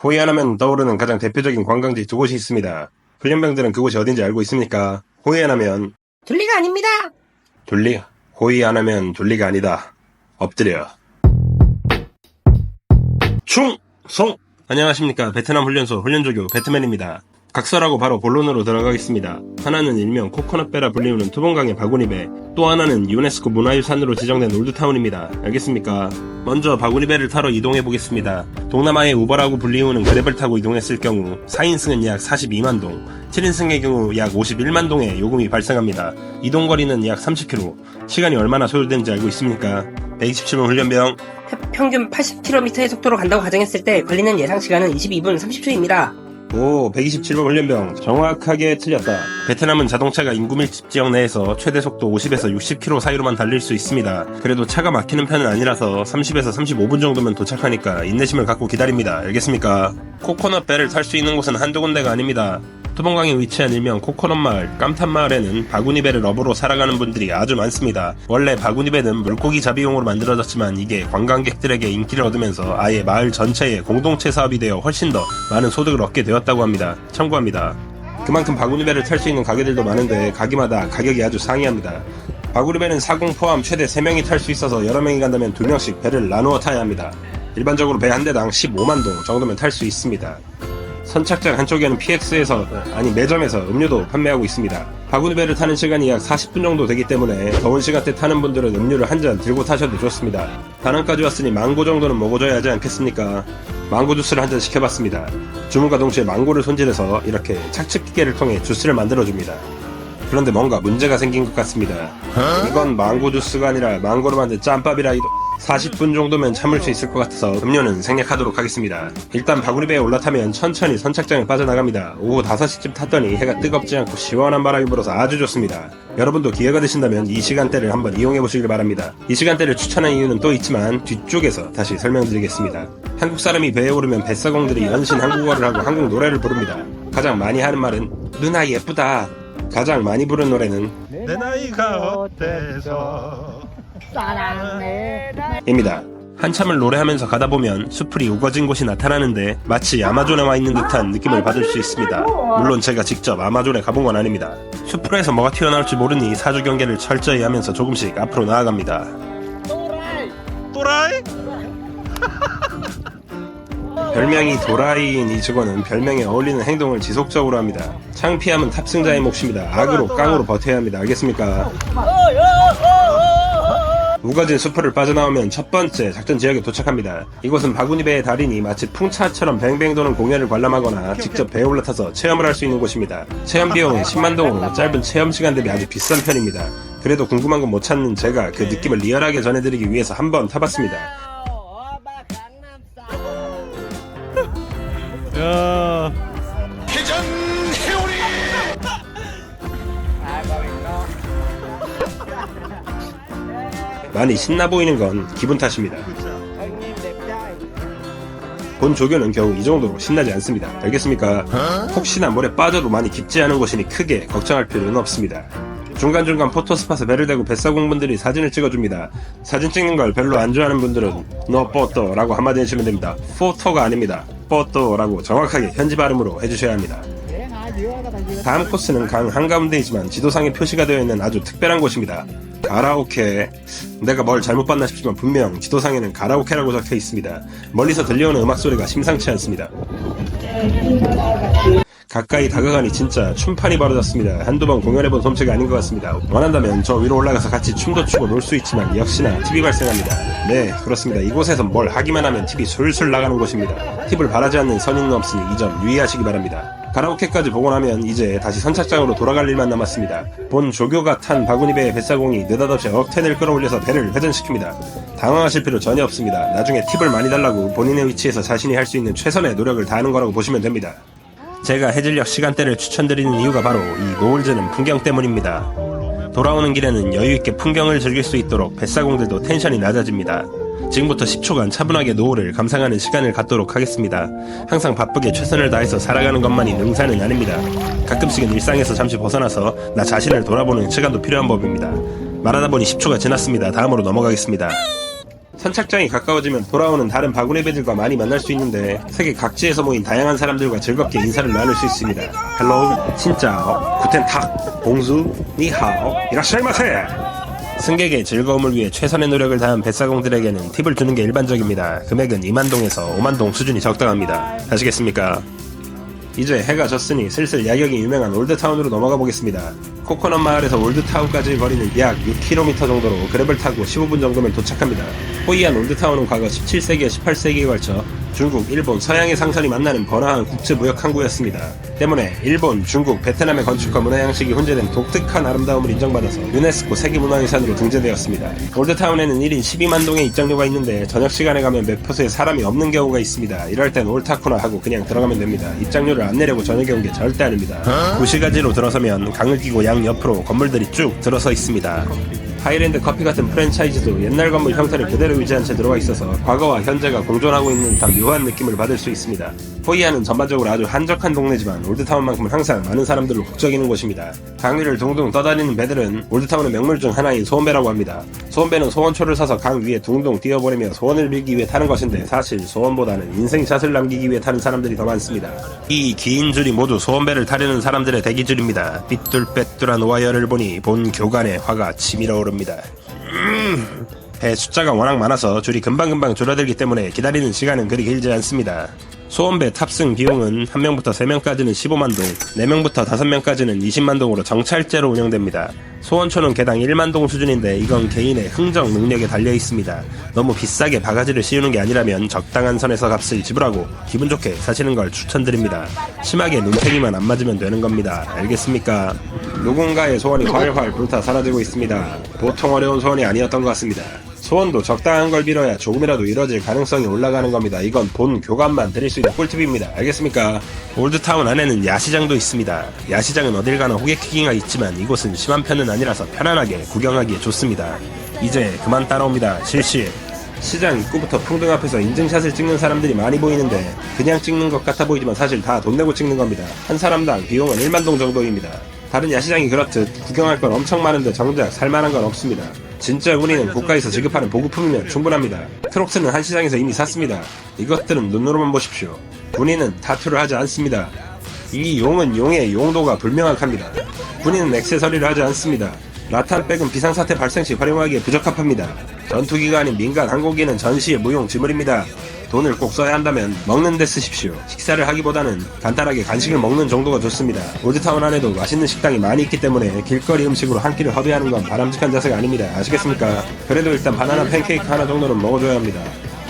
호이안하면 떠오르는 가장 대표적인 관광지 두 곳이 있습니다. 훈련병들은 그곳이 어딘지 알고 있습니까? 호이안하면 둘리가 아닙니다. 둘리, 호이안하면 둘리가 아니다. 엎드려. 충성! 안녕하십니까. 베트남 훈련소 훈련조교 배트맨입니다. 각설하고 바로 본론으로 들어가겠습니다. 하나는 일명 코코넛배라 불리우는 투봉강의 바구니배, 또 하나는 유네스코 문화유산으로 지정된 올드타운입니다. 알겠습니까? 먼저 바구니배를 타러 이동해보겠습니다. 동남아의 우버라고 불리우는 그랩을 타고 이동했을 경우 4인승은 약 42만 동, 7인승의 경우 약 51만 동의 요금이 발생합니다. 이동거리는 약 30km, 시간이 얼마나 소요되는지 알고 있습니까? 127번 훈련병. 평균 80km의 속도로 간다고 가정했을 때 걸리는 예상 시간은 22분 30초입니다. 오, 127번 훈련병. 정확하게 틀렸다. 베트남은 자동차가 인구 밀집 지역 내에서 최대 속도 50에서 60km 사이로만 달릴 수 있습니다. 그래도 차가 막히는 편은 아니라서 30에서 35분 정도면 도착하니까 인내심을 갖고 기다립니다. 알겠습니까? 코코넛배를 탈 수 있는 곳은 한두 군데가 아닙니다. 투봉강에 위치한 일명 코코넛마을, 깜탄마을에는 바구니배를 러브로 살아가는 분들이 아주 많습니다. 원래 바구니배는 물고기 잡이용으로 만들어졌지만 이게 관광객들에게 인기를 얻으면서 아예 마을 전체의 공동체 사업이 되어 훨씬 더 많은 소득을 얻게 되었다고 합니다. 참고합니다. 그만큼 바구니배를 탈 수 있는 가게들도 많은데 가게마다 가격이 아주 상이합니다. 바구니배는 사공 포함 최대 3명이 탈 수 있어서 여러 명이 간다면 2명씩 배를 나누어 타야 합니다. 일반적으로 배 한 대당 15만 동 정도면 탈 수 있습니다. 선착장 한쪽에는 매점에서 음료도 판매하고 있습니다. 바구니배를 타는 시간이 약 40분 정도 되기 때문에 더운 시간대 타는 분들은 음료를 한 잔 들고 타셔도 좋습니다. 다낭까지 왔으니 망고 정도는 먹어줘야 하지 않겠습니까? 망고 주스를 한 잔 시켜봤습니다. 주문과 동시에 망고를 손질해서 이렇게 착즙기계를 통해 주스를 만들어줍니다. 그런데 뭔가 문제가 생긴 것 같습니다. 이건 망고 주스가 아니라 망고로 만든 짬밥이라 40분 정도면 참을 수 있을 것 같아서 음료는 생략하도록 하겠습니다. 일단 바구니배에 올라타면 천천히 선착장을 빠져나갑니다. 오후 5시쯤 탔더니 해가 뜨겁지 않고 시원한 바람이 불어서 아주 좋습니다. 여러분도 기회가 되신다면 이 시간대를 한번 이용해보시길 바랍니다. 이 시간대를 추천한 이유는 또 있지만 뒤쪽에서 다시 설명드리겠습니다. 한국 사람이 배에 오르면 뱃사공들이 연신 한국어를 하고 한국 노래를 부릅니다. 가장 많이 하는 말은 누나 예쁘다. 가장 많이 부른 노래는 내 나이가 어때서 입니다. 한참을 노래하면서 가다보면 수풀이 우거진 곳이 나타나는데 마치 아마존에 와있는 듯한 느낌을 받을 수 있습니다. 물론 제가 직접 아마존에 가본 건 아닙니다. 수풀에서 뭐가 튀어나올지 모르니 사주 경계를 철저히 하면서 조금씩 앞으로 나아갑니다. 또라이? 별명이 도라이인 이 직원은 별명에 어울리는 행동을 지속적으로 합니다. 창피함은 탑승자의 몫입니다. 악으로 깡으로 버텨야 합니다. 알겠습니까? 우거진 수풀을 빠져나오면 첫 번째 작전 지역에 도착합니다. 이곳은 바구니배의 달인이 마치 풍차처럼 뱅뱅 도는 공연을 관람하거나 직접 배에 올라타서 체험을 할 수 있는 곳입니다. 체험 비용은 10만 동으로 짧은 체험 시간 대비 아주 비싼 편입니다. 그래도 궁금한 건 못 찾는 제가 그 느낌을 리얼하게 전해드리기 위해서 한번 타봤습니다. 야. 회전 회오리. 많이 신나 보이는 건 기분 탓입니다. 본 조교는 겨우 이 정도로 신나지 않습니다. 알겠습니까? 혹시나 물에 빠져도 많이 깊지 않은 곳이니 크게 걱정할 필요는 없습니다. 중간중간 포토스팟에 배를 대고 뱃사공분들이 사진을 찍어줍니다. 사진 찍는 걸 별로 안 좋아하는 분들은 no photo 라고 한마디 해주시면 됩니다. 포토가 아닙니다. photo라고 정확하게 현지 발음으로 해주셔야 합니다. 다음 코스는 강 한가운데이지만 지도상에 표시가 되어 있는 아주 특별한 곳입니다. 가라오케. 내가 뭘 잘못 봤나 싶지만 분명 지도상에는 가라오케라고 적혀 있습니다. 멀리서 들려오는 음악 소리가 심상치 않습니다. 가까이 다가가니 진짜 춤판이 벌어졌습니다. 한두 번 공연해본 솜씨가 아닌 것 같습니다. 원한다면 저 위로 올라가서 같이 춤도 추고 놀 수 있지만 역시나 팁이 발생합니다. 네, 그렇습니다. 이곳에서 뭘 하기만 하면 팁이 술술 나가는 곳입니다. 팁을 바라지 않는 선인은 없으니 이 점 유의하시기 바랍니다. 가라오케까지 보고 나면 이제 다시 선착장으로 돌아갈 일만 남았습니다. 본 조교가 탄 바구니배의 뱃사공이 느닷없이 억텐을 끌어올려서 배를 회전시킵니다. 당황하실 필요 전혀 없습니다. 나중에 팁을 많이 달라고 본인의 위치에서 자신이 할 수 있는 최선의 노력을 다하는 거라고 보시면 됩니다. 제가 해질녘 시간대를 추천드리는 이유가 바로 이 노을 지는 풍경 때문입니다. 돌아오는 길에는 여유있게 풍경을 즐길 수 있도록 뱃사공들도 텐션이 낮아집니다. 지금부터 10초간 차분하게 노을을 감상하는 시간을 갖도록 하겠습니다. 항상 바쁘게 최선을 다해서 살아가는 것만이 능사는 아닙니다. 가끔씩은 일상에서 잠시 벗어나서 나 자신을 돌아보는 시간도 필요한 법입니다. 말하다 보니 10초가 지났습니다. 다음으로 넘어가겠습니다. 선착장이 가까워지면 돌아오는 다른 바구니배들과 많이 만날 수 있는데 세계 각지에서 모인 다양한 사람들과 즐겁게 인사를 나눌 수 있습니다. 헬로우, 신짜오, 구텐탁, 봉수, 니하오, 이라샤이마세! 승객의 즐거움을 위해 최선의 노력을 다한 뱃사공들에게는 팁을 주는 게 일반적입니다. 금액은 2만동에서 5만동 수준이 적당합니다. 아시겠습니까? 이제 해가 졌으니 슬슬 야경이 유명한 올드타운으로 넘어가 보겠습니다. 코코넛 마을에서 올드타운까지의 거리는 약 6km 정도로 그랩을 타고 15분 정도면 도착합니다. 호이안 올드타운은 과거 17세기와 18세기에 걸쳐 중국, 일본, 서양의 상선이 만나는 번화한 국제무역항구였습니다. 때문에 일본, 중국, 베트남의 건축과 문화 양식이 혼재된 독특한 아름다움을 인정받아서 유네스코 세계문화유산으로 등재되었습니다. 올드타운에는 1인 12만 동의 입장료가 있는데 저녁 시간에 가면 몇 퍼센트의 사람이 없는 경우가 있습니다. 이럴 땐 옳다구나 하고 그냥 들어가면 됩니다. 입장료를 안 내려고 저녁에 온 게 절대 아닙니다. 구시가지로 들어서면 강을 끼고 양 옆으로 건물들이 쭉 들어서 있습니다. 하이랜드 커피 같은 프랜차이즈도 옛날 건물 형태를 그대로 유지한 채 들어와 있어서 과거와 현재가 공존하고 있는 듯한 묘한 느낌을 받을 수 있습니다. 호이안은 전반적으로 아주 한적한 동네지만 올드타운만큼은 항상 많은 사람들로 북적이는 곳입니다. 강 위를 둥둥 떠다니는 배들은 올드타운의 명물 중 하나인 소원배라고 합니다. 소원배는 소원초를 사서 강 위에 둥둥 뛰어보내며 소원을 빌기 위해 타는 것인데 사실 소원보다는 인생샷을 남기기 위해 타는 사람들이 더 많습니다. 이 긴 줄이 모두 소원배를 타려는 사람들의 대기줄입니다. 삐뚤빼뚤한 와이어를 보니 본 교관의 화가 치밀어 오릅니다. 배 숫자가 워낙 많아서 줄이 금방금방 줄어들기 때문에 기다리는 시간은 그리 길지 않습니다. 소원배 탑승 비용은 1명부터 3명까지는 15만동, 4명부터 5명까지는 20만동으로 정찰제로 운영됩니다. 소원초는 개당 1만동 수준인데 이건 개인의 흥정 능력에 달려 있습니다. 너무 비싸게 바가지를 씌우는 게 아니라면 적당한 선에서 값을 지불하고 기분 좋게 사시는 걸 추천드립니다. 심하게 눈탱이만 안 맞으면 되는 겁니다. 알겠습니까? 누군가의 소원이 활활 불타 사라지고 있습니다. 보통 어려운 소원이 아니었던 것 같습니다. 소원도 적당한 걸 빌어야 조금이라도 이뤄질 가능성이 올라가는 겁니다. 이건 본 교감만 드릴 수 있는 꿀팁입니다. 알겠습니까? 올드타운 안에는 야시장도 있습니다. 야시장은 어딜 가나 호객행위가 있지만 이곳은 심한 편은 아니라서 편안하게 구경하기에 좋습니다. 이제 그만 따라옵니다. 실시. 시장 입구부터 풍등 앞에서 인증샷을 찍는 사람들이 많이 보이는데 그냥 찍는 것 같아 보이지만 사실 다 돈 내고 찍는 겁니다. 한 사람당 비용은 1만동 정도입니다. 다른 야시장이 그렇듯 구경할 건 엄청 많은데 정작 살만한 건 없습니다. 진짜 군인은 국가에서 지급하는 보급품이면 충분합니다. 트록스는 한 시장에서 이미 샀습니다. 이것들은 눈으로만 보십시오. 군인은 타투를 하지 않습니다. 이 용은 용의 용도가 불명확합니다. 군인은 액세서리를 하지 않습니다. 라탄백은 비상사태 발생 시 활용하기에 부적합합니다. 전투기가 아닌 민간 항공기는 전시의 무용 지물입니다. 돈을 꼭 써야 한다면 먹는 데 쓰십시오. 식사를 하기보다는 간단하게 간식을 먹는 정도가 좋습니다. 올드타운 안에도 맛있는 식당이 많이 있기 때문에 길거리 음식으로 한 끼를 허비하는 건 바람직한 자세가 아닙니다. 아시겠습니까? 그래도 일단 바나나 팬케이크 하나 정도는 먹어줘야 합니다.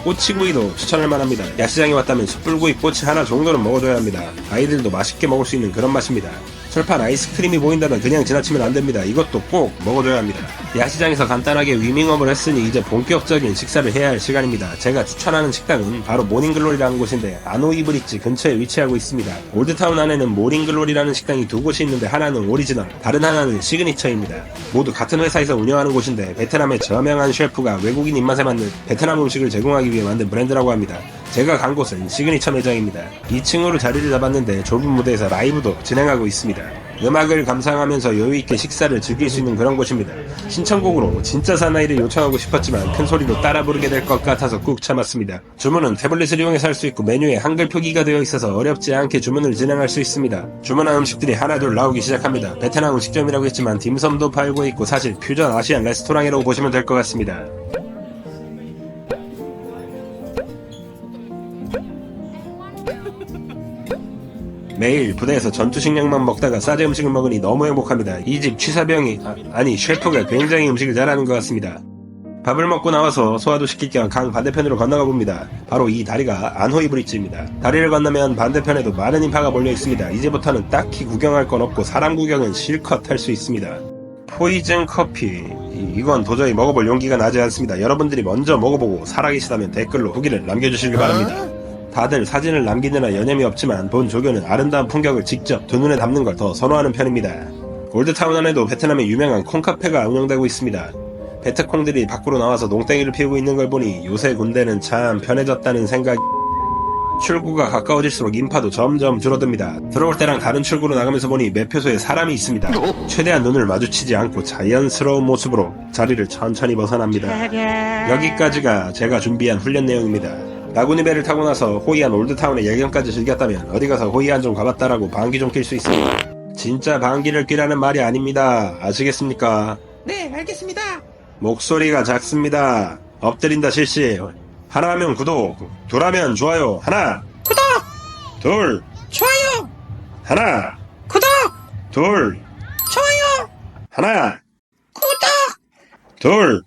꼬치구이도 추천할 만합니다. 야시장에 왔다면 숯불구이 꼬치 하나 정도는 먹어줘야 합니다. 아이들도 맛있게 먹을 수 있는 그런 맛입니다. 철판 아이스크림이 보인다면 그냥 지나치면 안됩니다. 이것도 꼭 먹어줘야 합니다. 야시장에서 간단하게 위밍업을 했으니 이제 본격적인 식사를 해야 할 시간입니다. 제가 추천하는 식당은 바로 모닝글로리라는 곳인데 아노이 브릿지 근처에 위치하고 있습니다. 올드타운 안에는 모닝글로리라는 식당이 두 곳이 있는데 하나는 오리지널, 다른 하나는 시그니처입니다. 모두 같은 회사에서 운영하는 곳인데 베트남의 저명한 셰프가 외국인 입맛에 맞는 베트남 음식을 제공하기 위해 만든 브랜드라고 합니다. 제가 간 곳은 시그니처 매장입니다. 2층으로 자리를 잡았는데 좁은 무대에서 라이브도 진행하고 있습니다. 음악을 감상하면서 여유있게 식사를 즐길 수 있는 그런 곳입니다. 신청곡으로 진짜 사나이를 요청하고 싶었지만 큰 소리로 따라 부르게 될 것 같아서 꾹 참았습니다. 주문은 태블릿을 이용해서 할 수 있고 메뉴에 한글 표기가 되어 있어서 어렵지 않게 주문을 진행할 수 있습니다. 주문한 음식들이 하나둘 나오기 시작합니다. 베트남 음식점이라고 했지만 딤섬도 팔고 있고 사실 퓨전 아시안 레스토랑이라고 보시면 될 것 같습니다. 매일 부대에서 전투식량만 먹다가 싸제 음식을 먹으니 너무 행복합니다. 이 집 취사병이 아니 셰프가 굉장히 음식을 잘하는 것 같습니다. 밥을 먹고 나와서 소화도 시킬 겸 강 반대편으로 건너가 봅니다. 바로 이 다리가 안호이 브릿지입니다. 다리를 건너면 반대편에도 많은 인파가 몰려 있습니다. 이제부터는 딱히 구경할 건 없고 사람 구경은 실컷 할 수 있습니다. 포이즌 커피, 이건 도저히 먹어볼 용기가 나지 않습니다. 여러분들이 먼저 먹어보고 살아계시다면 댓글로 후기를 남겨주시길 바랍니다. 다들 사진을 남기느라 여념이 없지만 본 조교는 아름다운 풍경을 직접 두 눈에 담는 걸 더 선호하는 편입니다. 올드타운 안에도 베트남의 유명한 콩카페가 운영되고 있습니다. 베트콩들이 밖으로 나와서 농땡이를 피우고 있는 걸 보니 요새 군대는 참 편해졌다는 생각이 출구가 가까워질수록 인파도 점점 줄어듭니다. 들어올 때랑 다른 출구로 나가면서 보니 매표소에 사람이 있습니다. 최대한 눈을 마주치지 않고 자연스러운 모습으로 자리를 천천히 벗어납니다. 여기까지가 제가 준비한 훈련 내용입니다. 라구니 배를 타고 나서 호이안 올드타운의 예경까지 즐겼다면 어디 가서 호이안 좀 가봤다라고 방귀 좀 낄 수 있습니다. 진짜 방귀를 뀌라는 말이 아닙니다. 아시겠습니까? 네, 알겠습니다. 목소리가 작습니다. 엎드린다 실시. 하나 하면 구독, 둘 하면 좋아요. 하나, 구독, 둘, 좋아요, 하나, 구독, 둘, 좋아요, 하나, 구독. 둘,